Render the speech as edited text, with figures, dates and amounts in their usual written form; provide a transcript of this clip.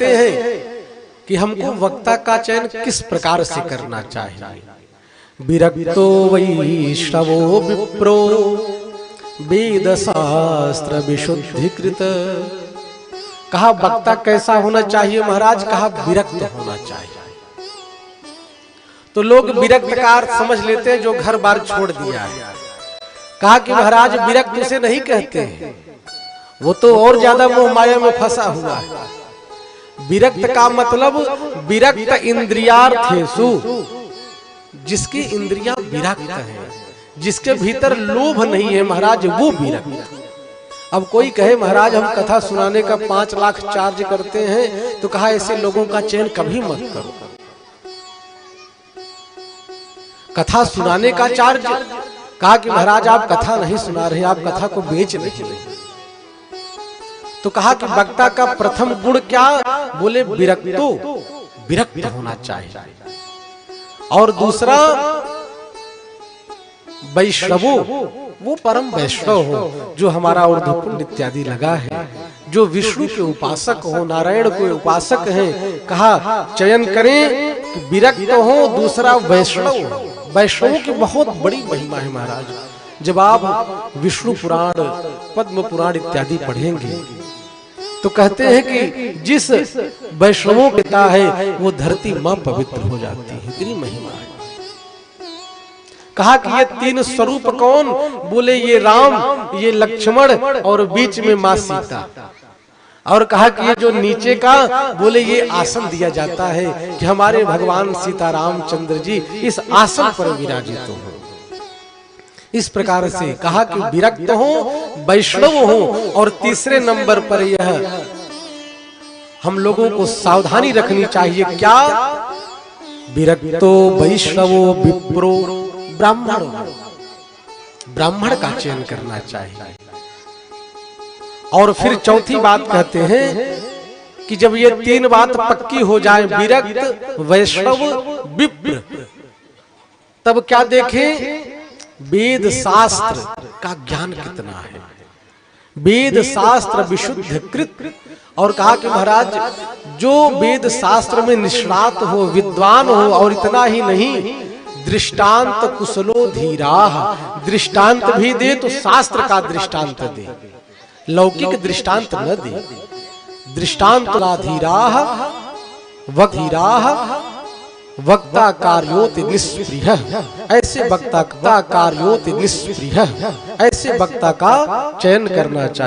हैं कि हमको वक्ता का चयन किस प्रकार से करना चाहिए। विरक्तो वैष्णवो विप्रो वेद शास्त्र विशुद्धिकृत। कहा वक्ता कैसा होना चाहिए महाराज, कहा विरक्त होना चाहिए। तो लोग विरक्त का अर्थ समझ लेते हैं जो घर बार छोड़ दिया है। कहा कि महाराज विरक्त उसे नहीं कहते हैं, वो तो और ज्यादा मोह माया में फंसा हुआ है। विरक्त का मतलब विरक्त इंद्रियार्थेषु, जिसकी इंद्रियां विरक्त हैं, जिसके भीतर लोभ नहीं है महाराज, वो विरक्त। अब कोई कहे महाराज हम कथा सुनाने का 5 लाख चार्ज करते हैं, तो कहा ऐसे लोगों का चयन कभी मत करो। कथा सुनाने का चार्ज, कहा कि महाराज आप कथा नहीं सुना रहे, आप कथा को बेच नहीं रहे। तो कहा कि वक्ता का प्रथम गुण क्या, बोले विरक्तो, विरक्त होना चाहिए। और दूसरा वैष्णवो, वो परम वैष्णव हो जो हमारा ऊर्ध्वपुंड इत्यादि लगा है, जो विष्णु के उपासक हो, नारायण के उपासक हैं। कहा चयन करें कि विरक्त हो, दूसरा वैष्णव। वैष्णव की बहुत बड़ी महिमा है महाराज। जब आप विष्णु पुराण, पद्म पुराण इत्यादि पढ़ेंगे तो कहते हैं कि जिस वैष्णवों के पिता है वो धरती मां पवित्र हो जाती है, इतनी महिमा है। कहा कि ये 3 स्वरूप कौन, बोले ये राम, ये लक्ष्मण और बीच में मां सीता। और कहा कि ये जो नीचे का, बोले ये आसन दिया जाता है कि हमारे भगवान सीता रामचंद्र जी इस आसन पर विराजित हो। इस प्रकार से कहा कि विरक्त हो, वैष्णव हो। और तीसरे नंबर पर यह हम लोगों को सावधानी रखनी चाहिए, क्या, विरक्तो वैष्णवो विप्रो ब्राह्मण। ब्राह्मण का चयन करना चाहिए। और फिर चौथी बात कहते हैं कि जब ये 3 बात पक्की हो जाए, विरक्त, वैष्णव, विप्र, तब क्या देखें, वेद शास्त्र का ज्ञान कितना है, वेद शास्त्र विशुद्धिकृत। और कहा कि महाराज जो वेद शास्त्र में निष्णात हो, विद्वान हो, और इतना ही नहीं, दृष्टांत कुशलो धीराः, दृष्टांत भी दे तो शास्त्र का दृष्टांत दे, लौकिक दृष्टांत न दे। दृष्टांत धीराः वक्धीराः वक्ता कार्योति निष्प्रियः, ऐसे वक्ता कार्योति निष्प्रियः, ऐसे वक्ता का चयन करना चाहिए।